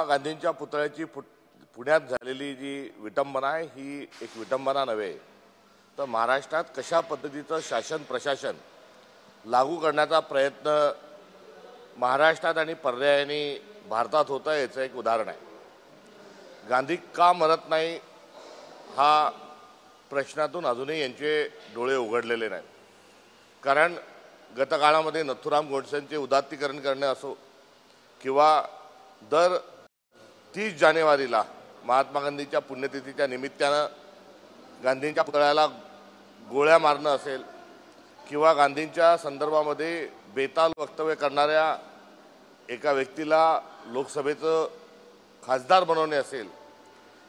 गांधींच्या पुतळ्याची पुण्यात झालेली जी विटंबना आहे ही एक विटंबना नव्हे, तर महाराष्ट्रात कशा पद्धतीचं शासन प्रशासन लागू करण्याचा प्रयत्न महाराष्ट्रात आणि पर्यायाने भारतात होत आहे याचं एक उदाहरण आहे. गांधी का मरत नाही हा प्रश्नातून अजूनही यांचे डोळे उघडलेले नाहीत. कारण गतकाळामध्ये नथुराम गोडसेंचे उदात्तीकरण करणे असो किंवा दर 30 जानेवारीला महात्मा गांधीच्या पुण्यतिथीच्या निमित्तानं गांधींच्या पुतळ्याला गोळ्या मारणं असेल किंवा गांधींच्या संदर्भामध्ये बेताल वक्तव्य करणाऱ्या एका व्यक्तीला लोकसभेचं खासदार बनवणे असेल,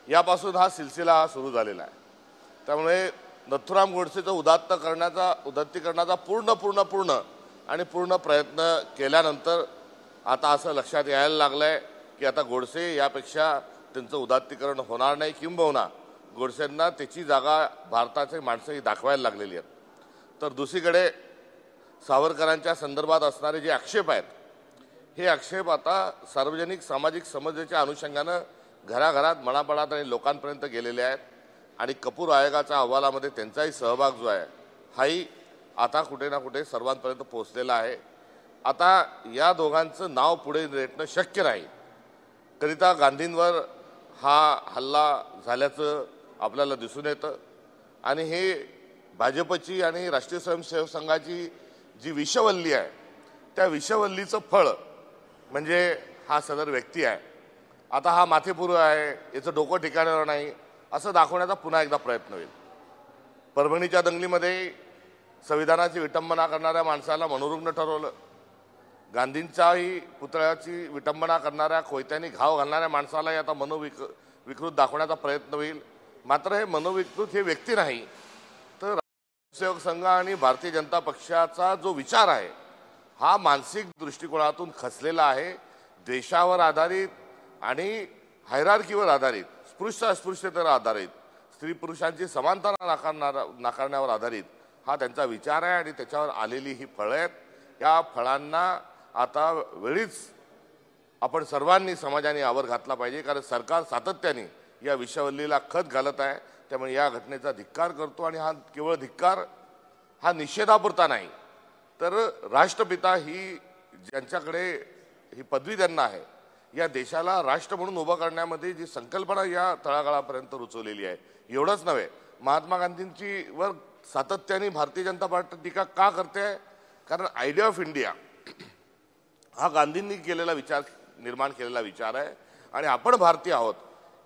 यापासून हा सिलसिला सुरू झालेला आहे. त्यामुळे नथुराम गोडसेचं उदात्तीकरणाचा पूर्ण प्रयत्न केल्यानंतर आता असं लक्षात यायला लागलं आहे की आता गोडसे यापेक्षा त्यांचं उदात्तीकरण होणार नाही, किंबहुना गोडसेंना त्याची जागा भारताचे माणसंही दाखवायला लागलेली आहेत. तर दुसरीकडे सावरकरांच्या संदर्भात असणारे जे आक्षेप आहेत, हे आक्षेप आता सार्वजनिक सामाजिक समस्येच्या अनुषंगानं घराघरात मनापणात आणि लोकांपर्यंत गेलेले आहेत. आणि कपूर आयोगाच्या अहवालामध्ये त्यांचाही सहभाग जो आहे हाही आता कुठे ना कुठे सर्वांपर्यंत पोहोचलेला आहे. आता या दोघांचं नाव पुढे रेटणं शक्य नाही करिता गांधींवर हा हल्ला झाल्याचं आपल्याला दिसून येतं. आणि हे भाजपची आणि राष्ट्रीय स्वयंसेवक संघाची जी विषवल्ली आहे, त्या विषवल्लीचं फळ म्हणजे हा सदर व्यक्ती आहे. आता हा माथेपुरू आहे, याचं डोकं ठिकाणावर नाही असं दाखवण्याचा पुन्हा एकदा प्रयत्न होईल. परभणीच्या दंगलीमध्ये संविधानाची विटंबना करणाऱ्या माणसाला मनोरुग्ण ठरवलं. गांधींच्याही पुतळ्याची विटंबना करणाऱ्या, कोयत्याने घाव घालणाऱ्या माणसालाही आता मनोविकृत दाखवण्याचा प्रयत्न होईल. मात्र हे मनोविकृत हे व्यक्ती नाही, तर सेवक संघ आणि भारतीय जनता पक्षाचा जो विचार आहे हा मानसिक दृष्टिकोनातून खचलेला आहे. द्वेषावर आधारित आणि हायरार्कीवर आधारित, स्पृश्य अस्पृश्यतेवर आधारित, स्त्री पुरुषांची समानता नाकारण्यावर आधारित हा त्यांचा विचार आहे. आणि त्याच्यावर आलेली ही फळं आहेत. या फळांना आता वेळीच आपण सर्वांनी समाजाने आवर घातला पाहिजे, कारण सरकार सातत्याने या विषवल्लीला खत घालत आहे. त्यामुळे या घटनेचा धिक्कार करतो. आणि हा केवळ धिक्कार हा निषेधापुरता नाही, तर राष्ट्रपिता ही ज्यांच्याकडे ही पदवी त्यांना आहे, या देशाला राष्ट्र म्हणून उभं करण्यामध्ये जी संकल्पना या तळागाळापर्यंत रुचवलेली आहे. एवढंच नव्हे, महात्मा गांधींची वर सातत्याने भारतीय जनता पार्टी टीका का करते? कारण आयडिया ऑफ इंडिया हा गांधींनी निर्माण केलेला विचार आहे. आणि आपण भारतीय आहोत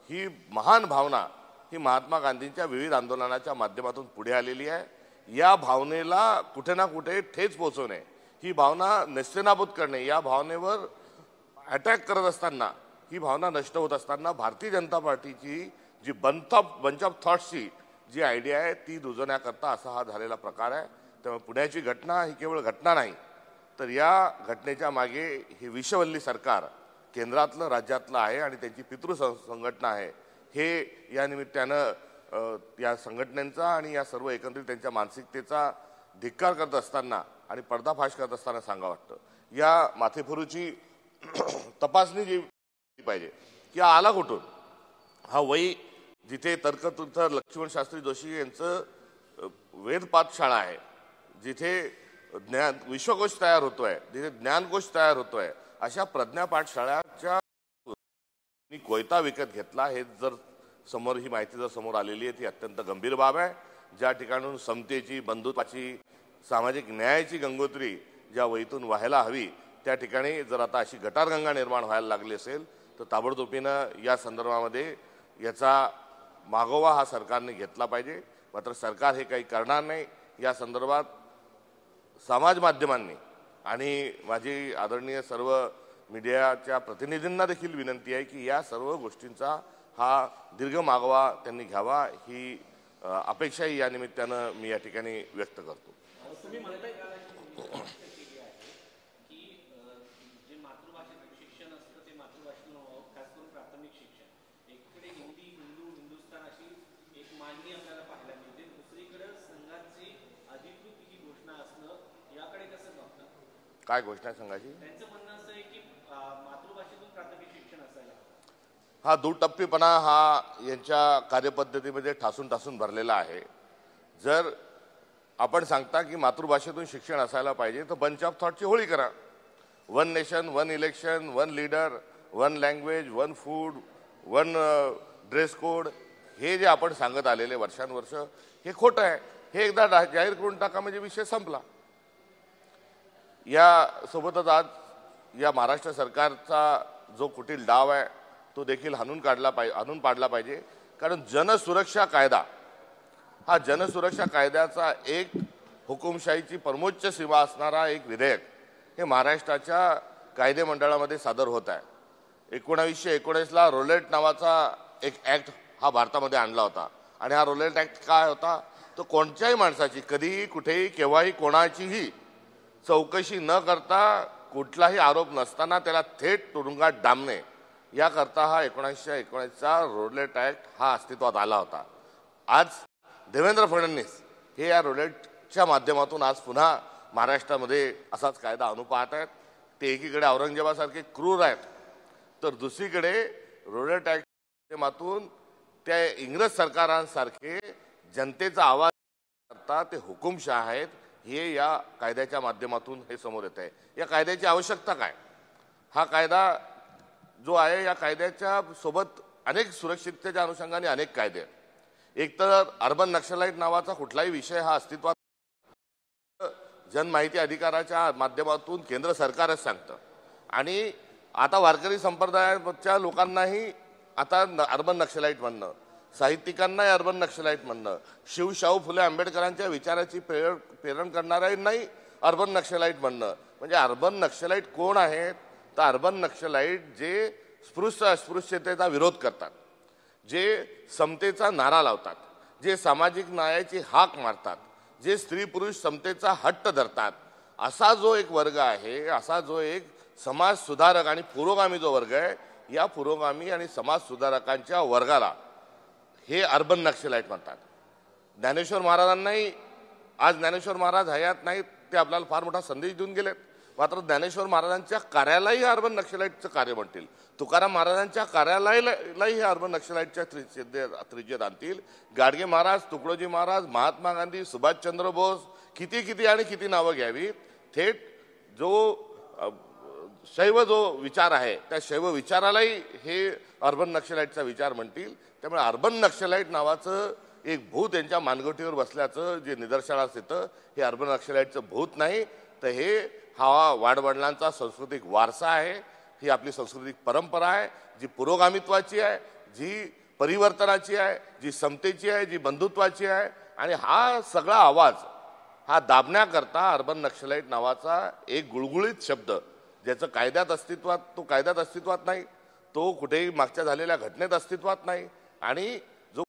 ही महान भावना ही महात्मा गांधींच्या विविध आंदोलनाच्या माध्यमातून पुढे आलेली आहे. या भावनेला कुठे ना कुठे ठेच पोहोचवणे, ही भावना नेस्तनाबूत करणे, या भावनेवर अटॅक करत असताना, ही भावना नष्ट होत असताना भारतीय जनता पार्टीची जी बंच ऑफ थॉट्सची जी आयडिया आहे ती रुजवण्याकरता असा हा झालेला प्रकार आहे. त्यामुळे पुण्याची घटना ही केवळ घटना नाही, तर या घटनेच्या मागे हे विषवल्ली सरकार केंद्रातलं राज्यातलं आहे आणि त्यांची पितृ संघटना आहे. हे या निमित्तानं या संघटनेचा आणि या सर्व एकत्रित त्यांच्या मानसिकतेचा धिक्कार करत असताना आणि पर्दाफाश करत असताना सांगा वाटतं. या माथेफुरूची तपासणी जी पाहिजे की आला कुठून हा वही, जिथे तर्कतीर्थ लक्ष्मण शास्त्री जोशी यांचं वेदपाठ शाळा आहे, जिथे विश्वकोश तयार होतोय, जिथे ज्ञानकोश तयार होतोय, अशा प्रज्ञा पाठशाळाच्या कोयता विकत घेतला. हे जर समोर ही माहिती जर समोर आलेली आहे ती अत्यंत गंभीर बाब आहे. ज्या ठिकाणून समतेची, बंधुत्वाची, सामाजिक न्यायाची गंगोत्री ज्या वहीतून व्हायला हवी, त्या ठिकाणी जर आता अशी गटारगंगा निर्माण व्हायला लागली असेल तर ताबडतोबीनं या संदर्भामध्ये याचा मागोवा हा सरकारने घेतला पाहिजे. मात्र सरकार हे काही करणार नाही. या संदर्भात समाज माध्यमांनी आणि माझी आदरणीय सर्व मीडियाच्या प्रतिनिधींना देखील विनंती आहे की या सर्व गोष्टींचा हा दीर्घ मागोवा त्यांनी घ्यावा, ही अपेक्षाही या निमित्तानं मी या ठिकाणी व्यक्त करतो. काय घोषणा संघाची? त्यांचं म्हणणं असं आहे की मातृभाषेतून प्राथमिक शिक्षण असायला हा दुटप्पीपणा हा यांच्या कार्यपद्धतीमध्ये ठासून भरलेला आहे। जर आपण सांगता की मातृभाषेतून शिक्षण असायला पाहिजे तर बंच ऑफ थॉटची होळी करा। One nation, one election, one leader, one language, one food, one dress code, हे जे आपण सांगत आलेले वर्षानुवर्ष हे खोटं आहे। हे एकदा जाहीर करून टाका म्हणजे विषय संपला। या सोबतच आज या महाराष्ट्र सरकारचा जो कुटील डाव आहे तो देखील हाणून पाडला पाहिजे। कारण जनसुरक्षा कायदा हा जनसुरक्षा कायद्याचा एक हुकुमशाहीची परमोच्च सीमा असणारा एक विधेयक हे महाराष्ट्राच्या कायदे मंडळामध्ये सादर होत आहे। 1919 ला रोलेट नावाचा एक ऍक्ट हा भारतामध्ये आणला होता आणि हा रोलेट ऍक्ट काय होता तो कोणत्याही माणसाची कधीही कुठेही केव्हाही कोणाचीही चौकशी न करता कुठलाही आरोप नसताना त्याला थेट तुरुंगात डांबणे याकरता हा 1919चा रोलेट ऍक्ट हा अस्तित्वात आला होता। आज देवेंद्र फडणवीस हे या रोलेटच्या माध्यमातून आज पुन्हा महाराष्ट्रामध्ये असाच कायदा आणू पाहत आहेत। ते एकीकडे औरंगजेबासारखे क्रूर आहेत तर दुसरीकडे रोलेट ऍक्टच्या माध्यमातून त्या इंग्रज सरकारांसारखे जनतेचा आवाज करता ते हुकुमशाह आहेत हे या कायद्याच्या माध्यमातून हे समोर येत आहे। या कायद्याची आवश्यकता काय? हा कायदा जो आहे या कायद्याच्या सोबत अनेक सुरक्षिततेच्या अनुषंगाने अनेक कायदे आहेत। एक तर अर्बन नक्षलाइट नावाचा कुठलाही विषय हा अस्तित्वात जनमाहिती अधिकाराच्या माध्यमातून केंद्र सरकारच सांगतं आणि आता वारकरी संप्रदायाच्या लोकांनाही आता अर्बन नक्षलाइट म्हणणं, साहित्यिकांनाही अर्बन नक्षलाइट म्हणणं, शाहू फुले आंबेडकरांच्या विचाराची प्रेरण करणाऱ्यांनाही अर्बन नक्षलाइट म्हणणं। म्हणजे अर्बन नक्षलाइट कोण आहेत? तर अर्बन नक्षलाइट जे अस्पृश्यतेचा विरोध करतात, जे समतेचा नारा लावतात, जे सामाजिक न्यायाची हाक मारतात, जे स्त्री पुरुष समतेचा हट्ट धरतात, असा जो एक वर्ग आहे, असा जो एक समाज सुधारक आणि पुरोगामी जो वर्ग आहे, या पुरोगामी आणि समाज सुधारकांच्या वर्गाला हे अर्बन नक्षलाइट म्हणतात। ज्ञानेश्वर महाराजांनाही आज ज्ञानेश्वर महाराज हयात नाहीत, ते आपल्याला फार मोठा संदेश देऊन गेलेत, मात्र ज्ञानेश्वर महाराजांच्या कार्यालाही अर्बन नक्षलाइटचं कार्य म्हणतील, तुकाराम महाराजांच्या कार्यालयालाही हे अर्बन नक्षलाइटच्या त्रिज्येत आणतील। गाडगे महाराज, तुकडोजी महाराज, महात्मा गांधी, सुभाषचंद्र बोस, किती आणि किती नावं घ्यावी, थेट जो शैव जो विचार आहे त्या शैव विचारालाही हे अर्बन नक्षलाइटचा विचार म्हणतील। त्यामुळे अर्बन नक्षलाइट नावाचं एक भूत यांच्या मानगुटीवर बसल्याचं जे निदर्शनास येतं हे अर्बन नक्षलाइटचं भूत नाही तर हे हा वाडवडिलांचा सांस्कृतिक वारसा आहे, ही आपली सांस्कृतिक परंपरा आहे जी पुरोगामित्वाची आहे, जी परिवर्तनाची आहे, जी समतेची आहे, जी बंधुत्वाची आहे। आणि हा सगळा आवाज हा दाबण्याकरता अर्बन नक्षलाइट नावाचा एक गुळगुळीत शब्द ज्याचं कायद्यात अस्तित्वात नाही, तो कुठेही मागच्या झालेल्या घटनेत अस्तित्वात नाही आणि जो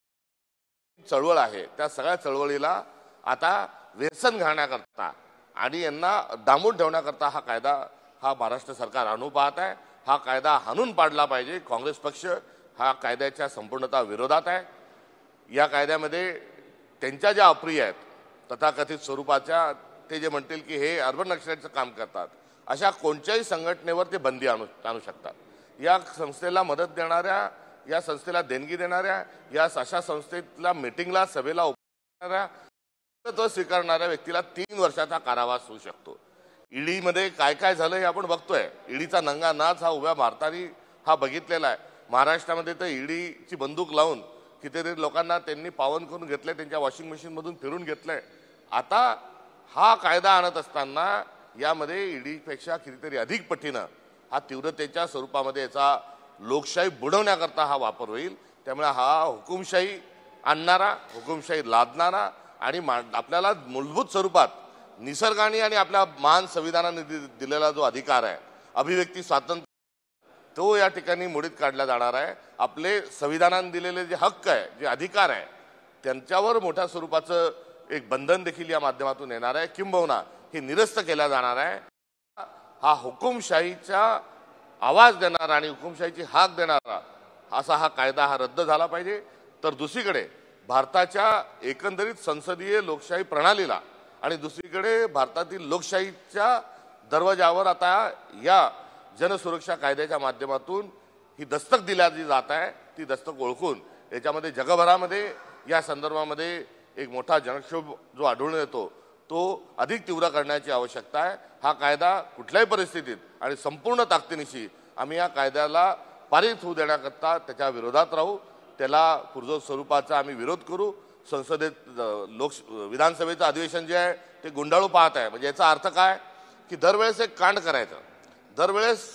चळवळ आहे त्या सगळ्या चळवळीला आता व्यसन घालण्याकरता आणि यांना डांबून ठेवण्याकरता हा कायदा हा महाराष्ट्र सरकार आणू पाहत आहे। हा कायदा हाणून पाडला पाहिजे। काँग्रेस पक्ष हा कायद्याच्या संपूर्णतः विरोधात आहे। या कायद्यामध्ये त्यांच्या ज्या अप्रिय आहेत तथाकथित स्वरूपाच्या ते जे म्हणतील की हे अर्बन नक्षलाइटचं काम करतात अशा कोणत्याही संघटनेवर ते बंदी आणू शकतात। या संस्थेला मदत देणाऱ्या, या संस्थेला देणगी देणाऱ्या, या अशा संस्थेतल्या मीटिंगला सभेला उपस्थित स्वीकारणाऱ्या व्यक्तीला 3 वर्षाचा कारावास होऊ शकतो। ईडीमध्ये काय झालं हे आपण बघतोय। ईडीचा नंगा नाच हा उभ्या भारताने हा बघितलेला आहे। महाराष्ट्रामध्ये तर ईडीची बंदूक लावून कितीतरी लोकांना त्यांनी पावन करून घेतले, त्यांच्या वॉशिंग मशीनमधून फिरून घेतलंय। आता हा कायदा आणत असताना यामध्ये ईडीपेक्षा कितीतरी अधिक पटीनं हा तीव्रतेच्या स्वरूपामध्ये याचा लोकशाही बुडवण्याकरता हा वापर होईल। त्यामुळे हा हुकुमशाही आणणारा, हुकुमशाही लादणारा आणि आपल्याला मूलभूत स्वरूपात निसर्गाने आणि आपल्या महान संविधानाने दिलेला जो अधिकार आहे अभिव्यक्ती स्वातंत्र्य तो या ठिकाणी मोडीत काढला जाणार आहे। आपले संविधानाने दिलेले जे हक्क आहे, जे अधिकार आहे त्यांच्यावर मोठ्या स्वरूपाचं एक बंधन देखील या माध्यमातून येणार आहे, किंबहुना हे निरस्त केला जाणार आहे। हा हुकुमशाहीचा आवाज देणारा आणि हुकुमशाहीची हाक देणारा असा हा कायदा हा रद्द झाला पाहिजे। तर दुसरीकडे भारताच्या एकंदरीत संसदीय लोकशाही प्रणालीला आणि दुसरीकडे भारतातील लोकशाहीच्या दरवाजावर आता या जनसुरक्षा कायद्याच्या माध्यमातून ही दस्तक दिल्या जी जात आहे ती दस्तक ओळखून याच्यामध्ये जगभरामध्ये या संदर्भामध्ये एक मोठा जनक्षोभ जो आढळून येतो तो अधिक तीव्र करण्याची आवश्यकता आहे। हा कायदा कुठल्याही परिस्थितीत आणि संपूर्ण ताकदीनिशी आम्ही या कायद्याला पारित होऊ देण्याकरता त्याच्या विरोधात राहू, त्याला पुरजोर स्वरूपाचा आम्ही विरोध करू। संसदेत विधानसभेचं अधिवेशन जे आहे ते गुंडाळू पाहत आहे। म्हणजे याचा अर्थ काय की दरवेळेस एक कांड करायचं, दरवेळेस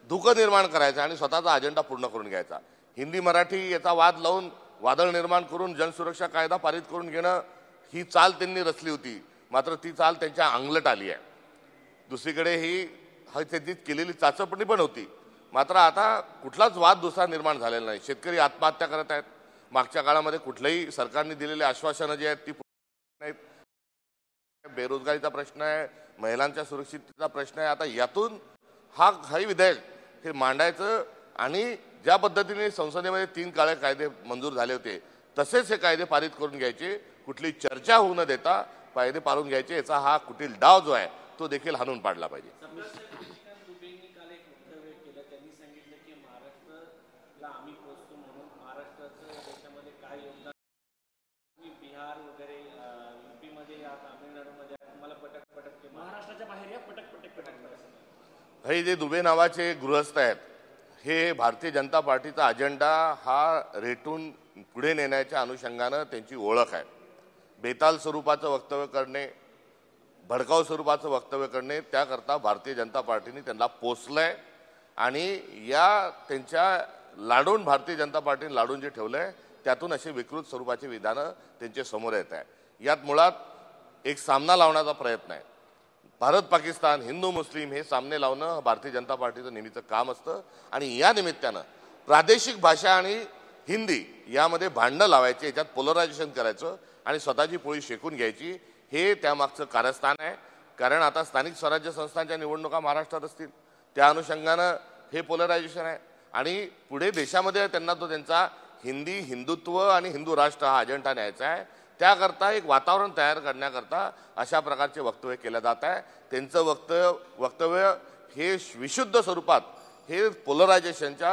धुकं निर्माण करायचं आणि स्वतःचा अजेंडा पूर्ण करून घ्यायचा। हिंदी मराठी याचा वाद लावून वादळ निर्माण करून जनसुरक्षा कायदा पारित करून घेणं ही चाल त्यांनी रचली होती, मात्र ती चाल त्यांच्या अंगलट आली आहे। दुसरीकडे ही त्यांची केलेली चाचपणी पण होती, मात्र आता कुठलाच वाद दुसरा निर्माण झालेला नाही। शेतकरी आत्महत्या करत आहेत, मागच्या काळामध्ये कुठल्याही सरकारने दिलेली आश्वासनं जी आहेत ती नाहीत, बेरोजगारीचा प्रश्न आहे, महिलांच्या सुरक्षिततेचा प्रश्न आहे। आता यातून काही विधेयक हे मांडायचं आणि ज्या पद्धतीने संसदेमध्ये 3 काळे कायदे मंजूर झाले होते तसेच हे कायदे पारित करून घ्यायचे, कुठली चर्चा होऊ न देता कायदे पारून घ्यायचे, याचा हा कुटील डाव जो आहे तो देखील हाणून पाडला पाहिजे। हे जे दुबे नावाचे गृहस्थ आहेत हे भारतीय जनता पार्टीचा अजेंडा हा रेटून पुढे नेण्याच्या अनुषंगानं त्यांची ओळख आहे। बेताल स्वरूपाचं वक्तव्य करणे, भडकाऊ स्वरूपाचं वक्तव्य करणे त्याकरता भारतीय जनता पार्टीने त्यांना पोसलंय आणि या त्यांच्या लाडून भारतीय जनता पार्टीने लाडून जे ठेवलंय त्यातून असे विकृत स्वरूपाचे विधानं त्यांच्या समोर येत आहे। यात मुळात एक सामना लावण्याचा प्रयत्न आहे। भारत पाकिस्तान, हिंदू मुस्लिम हे सामने लावणं भारतीय जनता पार्टीचं नेहमीचं काम असतं आणि या निमित्तानं प्रादेशिक भाषा आणि हिंदी यामध्ये भांडणं लावायचे, याच्यात पोलरायझेशन करायचं आणि स्वतःची पोळी शेकून घ्यायची, हे त्यामागचं कारस्थान आहे। कारण आता स्थानिक स्वराज्य संस्थांच्या निवडणुका महाराष्ट्रात असतील, त्या अनुषंगानं हे पोलरायझेशन आहे आणि पुढे देशामध्ये त्यांना तो त्यांचा हिंदी, हिंदुत्व आणि हिंदू राष्ट्र हा अजेंडा न्यायचा आहे। त्याकरता एक वातावरण तयार करण्याकरता अशा प्रकारचे वक्तव्य केले जात आहे। त्यांचं वक्तव्य हे विशुद्ध स्वरूपात हे पोलरायझेशनच्या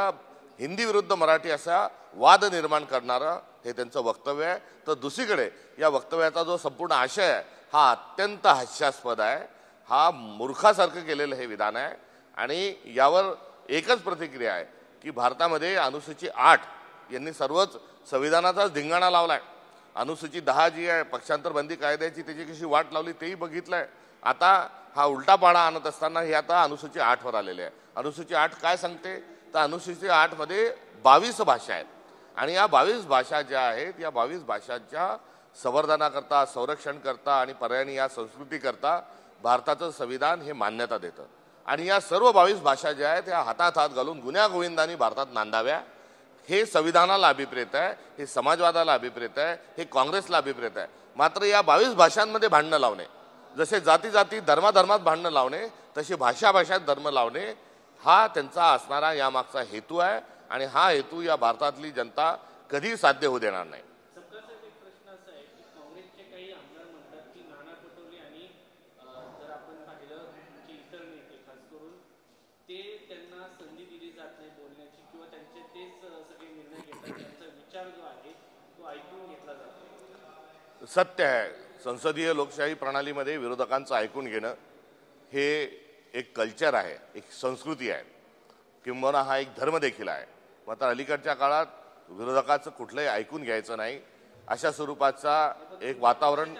हिंदी विरुद्ध मराठी असा वाद निर्माण करणारं हे त्यांचं वक्तव्य आहे। तर दुसरीकडे या वक्तव्याचा जो संपूर्ण आशय आहे हा अत्यंत हास्यास्पद आहे, हा मूर्खासारखं केलेलं हे विधान आहे आणि यावर एकच प्रतिक्रिया आहे की भारतामध्ये अनुसूची 8 यांनी सर्वच संविधानाचाच धिंगाणा लावलाय। अनुसूची 10 जी आहे पक्षांतर बंदी कायद्याची त्याची कशी वाट लावली तेही बघितलंय। आता हा उलटा पाडा आणत असताना हे आता अनुसूची 8 वर आलेले आहे। अनुसूची 8 काय सांगते तर अनुसूची 8 मध्ये 22 भाषा आहेत आणि या 22 भाषा ज्या आहेत या 22 भाषांच्या संवर्धनाकरता, संरक्षण करता आणि पर्यायी या संस्कृती करता भारताचं संविधान हे मान्यता देतं आणि या सर्व 22 भाषा ज्या आहेत त्या हातात हात घालून गुण्यागोविंदांनी भारतात नांदाव्या हे संविधानाला अभिप्रेत आहे, हे समाजवादाला अभिप्रेत आहे, हे काँग्रेसला अभिप्रेत आहे। मात्र या 22 भाषांमध्ये भांडणं लावणे, जसे जाती जाती धर्माधर्मात भांडणं लावणे तसे भाषा भाषात धर्म लावणे हा त्यांचा असणारा यामागचा हेतू आहे आणि हा हेतू या भारतातली जनता कधी साध्य होऊ देणार नाही। सत्य आहे, संसदीय लोकशाही प्रणालीमध्ये विरोधकांचं ऐकून घेणं हे एक कल्चर आहे, एक संस्कृती आहे, किंबहुना हा एक धर्म देखील आहे। मात्र अलीकडच्या काळात विरोधकाचं कुठलंही ऐकून घ्यायचं नाही अशा स्वरूपाचा एक वातावरण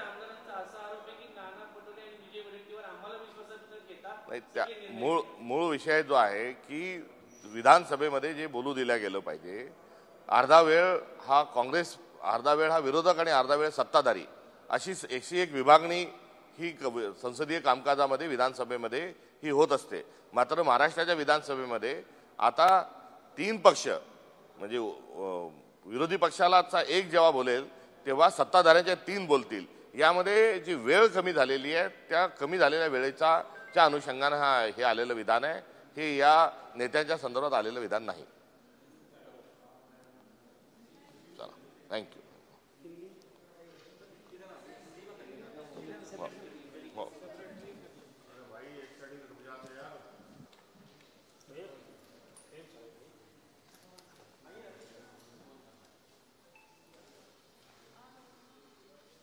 मूळ विषय जो आहे की विधानसभेमध्ये जे बोलू दिलं गेलं पाहिजे, अर्धा वेळ हा काँग्रेस, अर्धा वेळ हा विरोधक आणि अर्धा वेळ सत्ताधारी अशी 101 विभागणी ही संसदीय कामकाजामध्ये विधानसभेमध्ये ही होत असते। मात्र महाराष्ट्राच्या विधानसभेमध्ये आता 3 पक्ष म्हणजे विरोधी पक्षालाचा एक जेव्हा बोलेल तेव्हा सत्ताधाऱ्यांच्या 3 बोलतील। यामध्ये जी वेळ कमी झालेली आहे त्या कमी झालेल्या वेळेच्या अनुषंगाने हे आलेलं विधान आहे, हे या नेत्यांच्या संदर्भात आलेलं विधान नाही।